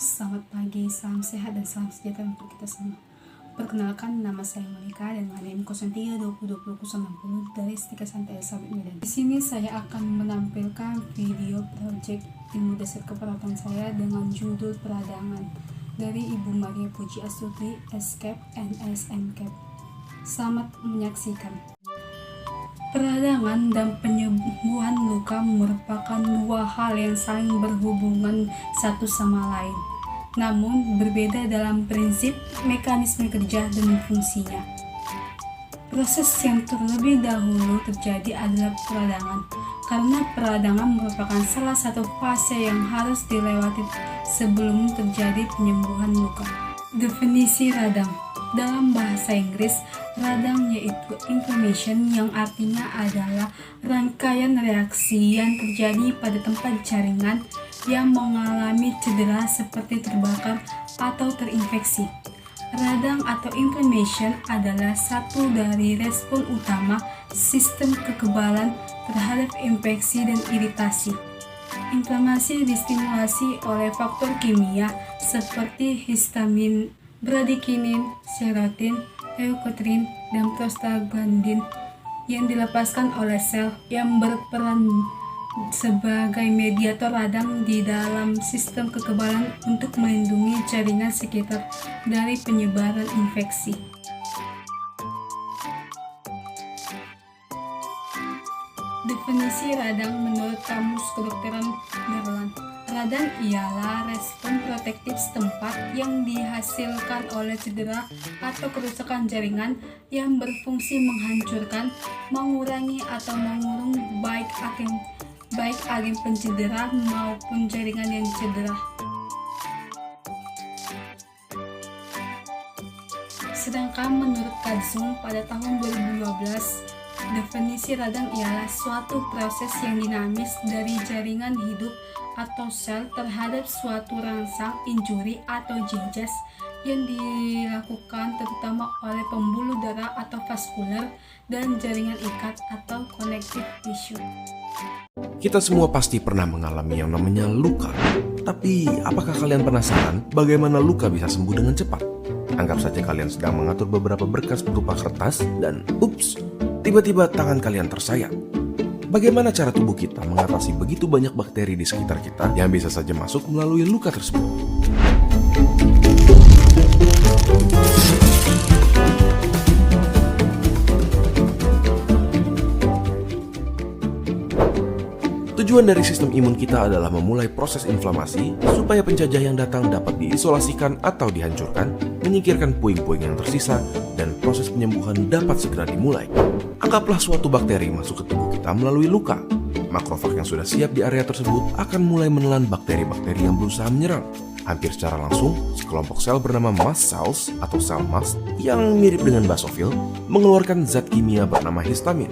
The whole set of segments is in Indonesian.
selamat pagi, salam sehat dan salam sejahtera untuk kita semua. Perkenalkan, nama saya Monica dan NIM 03202060 dari Stika Santai Elizabeth Medan. Di sini saya akan menampilkan video project ilmu dasar keperawatan saya dengan judul Peradangan dari Ibu Maria Puji Astuti, SCAP NS MCAP. Selamat menyaksikan. Peradangan dan penyembuhan luka merupakan dua hal yang saling berhubungan satu sama lain, namun berbeda dalam prinsip, mekanisme kerja, dan fungsinya. Proses yang terlebih dahulu terjadi adalah peradangan, karena peradangan merupakan salah satu fase yang harus dilewati sebelum terjadi penyembuhan luka. Definisi radang dalam bahasa Inggris, radang yaitu inflammation yang artinya adalah rangkaian reaksi yang terjadi pada tempat jaringan yang mengalami cedera seperti terbakar atau terinfeksi. Radang atau inflammation adalah satu dari respon utama sistem kekebalan terhadap infeksi dan iritasi. Inflamasi distimulasi oleh faktor kimia seperti histamin, bradikinin, serotin, leukotrin, dan prostaglandin yang dilepaskan oleh sel yang berperan sebagai mediator radang di dalam sistem kekebalan untuk melindungi jaringan sekitar dari penyebaran infeksi. Definisi radang menurut Kamus Kedokteran Nederland. Radang ialah respon protektif setempat yang dihasilkan oleh cedera atau kerusakan jaringan yang berfungsi menghancurkan, mengurangi atau mengurung baik agen pencedera maupun jaringan yang cedera. Sedangkan menurut Kadsung pada tahun 2012, definisi radang ialah suatu proses yang dinamis dari jaringan hidup atau sel terhadap suatu rangsang, injuri, atau jinjas yang dilakukan terutama oleh pembuluh darah atau vaskular dan jaringan ikat atau connective tissue. Kita semua pasti pernah mengalami yang namanya luka. Tapi apakah kalian penasaran bagaimana luka bisa sembuh dengan cepat? Anggap saja kalian sedang mengatur beberapa berkas berupa kertas dan ups, tiba-tiba tangan kalian tersayat. Bagaimana cara tubuh kita mengatasi begitu banyak bakteri di sekitar kita yang bisa saja masuk melalui luka tersebut? Tujuan dari sistem imun kita adalah memulai proses inflamasi supaya penjajah yang datang dapat diisolasikan atau dihancurkan, menyingkirkan puing-puing yang tersisa, dan proses penyembuhan dapat segera dimulai. Anggaplah suatu bakteri masuk ke tubuh kita melalui luka. Makrofag yang sudah siap di area tersebut akan mulai menelan bakteri-bakteri yang berusaha menyerang. Hampir secara langsung, sekelompok sel bernama mast cells atau sel mast yang mirip dengan basofil mengeluarkan zat kimia bernama histamin.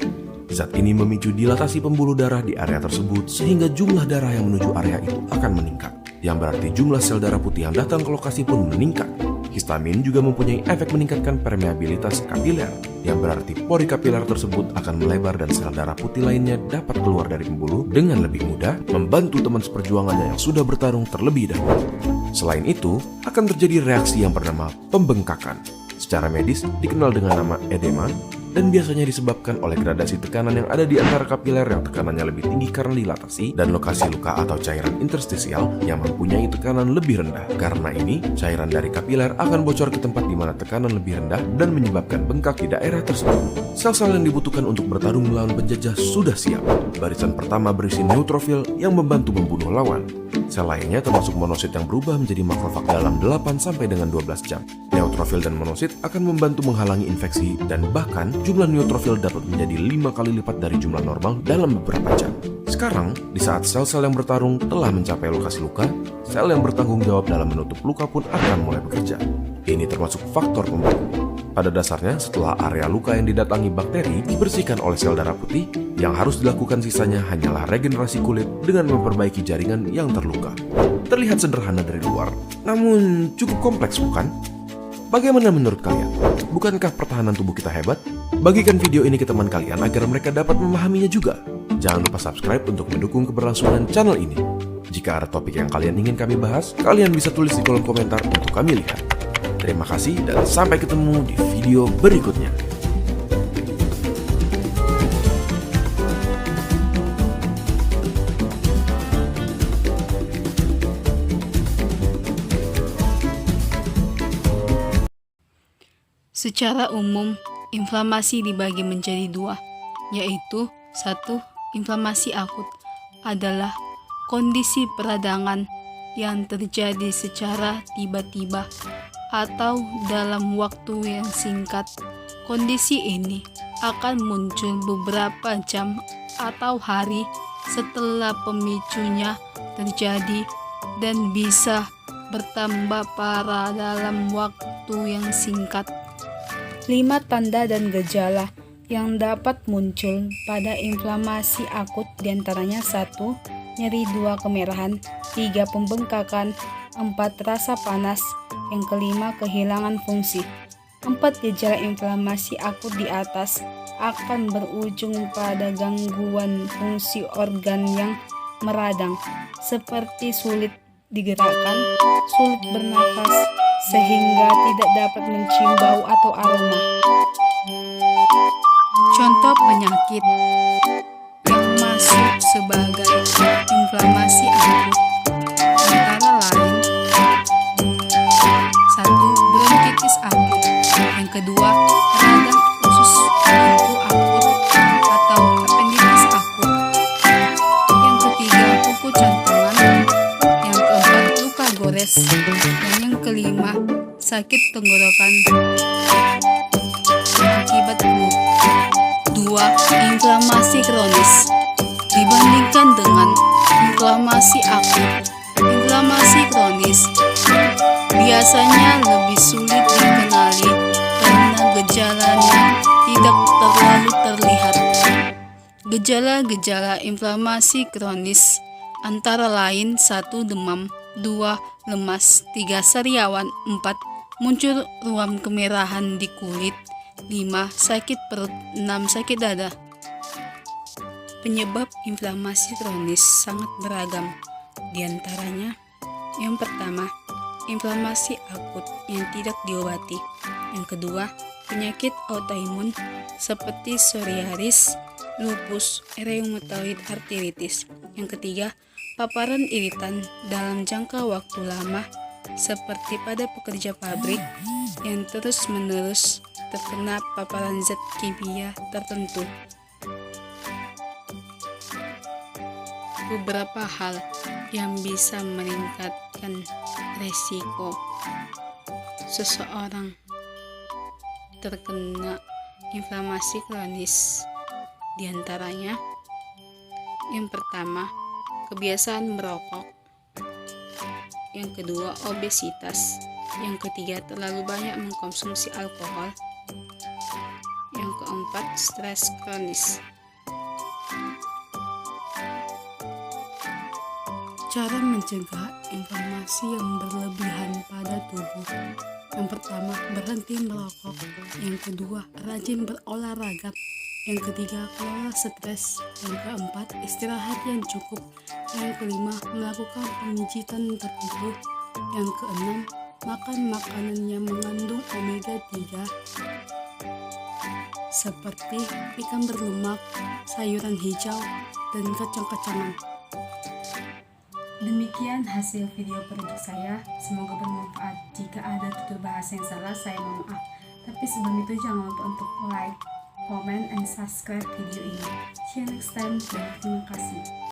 Zat ini memicu dilatasi pembuluh darah di area tersebut sehingga jumlah darah yang menuju area itu akan meningkat. Yang berarti jumlah sel darah putih yang datang ke lokasi pun meningkat. Histamin juga mempunyai efek meningkatkan permeabilitas kapiler, yang berarti pori kapiler tersebut akan melebar dan sel darah putih lainnya dapat keluar dari pembuluh dengan lebih mudah, membantu teman seperjuangannya yang sudah bertarung terlebih dahulu. Selain itu, akan terjadi reaksi yang bernama pembengkakan. Secara medis dikenal dengan nama edema, dan biasanya disebabkan oleh gradasi tekanan yang ada di antara kapiler yang tekanannya lebih tinggi karena dilatasi dan lokasi luka atau cairan interstisial yang mempunyai tekanan lebih rendah. Karena ini, cairan dari kapiler akan bocor ke tempat di mana tekanan lebih rendah dan menyebabkan bengkak di daerah tersebut. Sel-sel yang dibutuhkan untuk bertarung melawan penjajah sudah siap. Barisan pertama berisi neutrofil yang membantu membunuh lawan. Sel lainnya termasuk monosit yang berubah menjadi makrofag dalam 8 sampai dengan 12 jam. Neutrofil dan monosit akan membantu menghalangi infeksi dan bahkan jumlah neutrofil dapat menjadi 5 kali lipat dari jumlah normal dalam beberapa jam. Sekarang, di saat sel-sel yang bertarung telah mencapai lokasi luka, sel yang bertanggung jawab dalam menutup luka pun akan mulai bekerja. Ini termasuk faktor pembunuh. Pada dasarnya, setelah area luka yang didatangi bakteri dibersihkan oleh sel darah putih, yang harus dilakukan sisanya hanyalah regenerasi kulit dengan memperbaiki jaringan yang terluka. Terlihat sederhana dari luar, namun cukup kompleks bukan? Bagaimana menurut kalian? Bukankah pertahanan tubuh kita hebat? Bagikan video ini ke teman kalian agar mereka dapat memahaminya juga. Jangan lupa subscribe untuk mendukung keberlangsungan channel ini. Jika ada topik yang kalian ingin kami bahas, kalian bisa tulis di kolom komentar untuk kami lihat. Terima kasih dan sampai ketemu di video berikutnya. Secara umum, inflamasi dibagi menjadi dua, yaitu 1. Inflamasi akut adalah kondisi peradangan yang terjadi secara tiba-tiba atau dalam waktu yang singkat. Kondisi ini akan muncul beberapa jam atau hari setelah pemicunya terjadi dan bisa bertambah parah dalam waktu yang singkat. 5 tanda dan gejala yang dapat muncul pada inflamasi akut diantaranya 1. Nyeri, 2. Kemerahan, 3. Pembengkakan, 4. Rasa panas, yang kelima kehilangan fungsi. 4 gejala inflamasi akut di atas akan berujung pada gangguan fungsi organ yang meradang, seperti sulit digerakkan, sulit bernafas, sehingga tidak dapat mencium bau atau aroma. Contoh penyakit yang masuk sebagai inflamasi akut antara lain 1. Bronkitis akut, yang kedua radang usus pintu akut atau appendicitis akut, yang ketiga kuku jantungan, yang keempat luka gores, dan yang kelima sakit tenggorokan akibat flu. 2. Inflamasi kronis. Dibandingkan dengan inflamasi akut, inflamasi kronis biasanya lebih sulit dikenali karena gejalanya tidak terlalu terlihat. Gejala-gejala inflamasi kronis antara lain 1. Demam, 2. Lemas, 3. Sariawan, 4. Muncul ruam kemerahan di kulit, 5. Sakit perut, 6. Sakit dada. Penyebab inflamasi kronis sangat beragam. Di antaranya, yang pertama, inflamasi akut yang tidak diobati. Yang kedua, penyakit autoimun seperti psoriasis, lupus, rheumatoid arthritis. Yang ketiga, paparan iritan dalam jangka waktu lama seperti pada pekerja pabrik yang terus-menerus terkena paparan zat kimia tertentu. Beberapa hal yang bisa meningkatkan resiko seseorang terkena inflamasi kronis, diantaranya yang pertama, kebiasaan merokok, yang kedua, obesitas, yang ketiga, terlalu banyak mengkonsumsi alkohol, yang keempat, stres kronis. Cara mencegah inflamasi yang berlebihan pada tubuh. Yang pertama, berhenti merokok. Yang kedua, rajin berolahraga. Yang ketiga, kelola stres. Yang keempat, istirahat yang cukup. Yang kelima, melakukan pemijitan tertentu. Yang keenam, makan makanan yang mengandung omega 3 seperti ikan berlemak, sayuran hijau, dan kacang-kacangan. Demikian hasil video produk saya, semoga bermanfaat. Jika ada tutur bahasa yang salah, saya mohon maaf. Tapi sebelum itu jangan lupa untuk like, comment, and subscribe video ini. See you next time, dan terima kasih.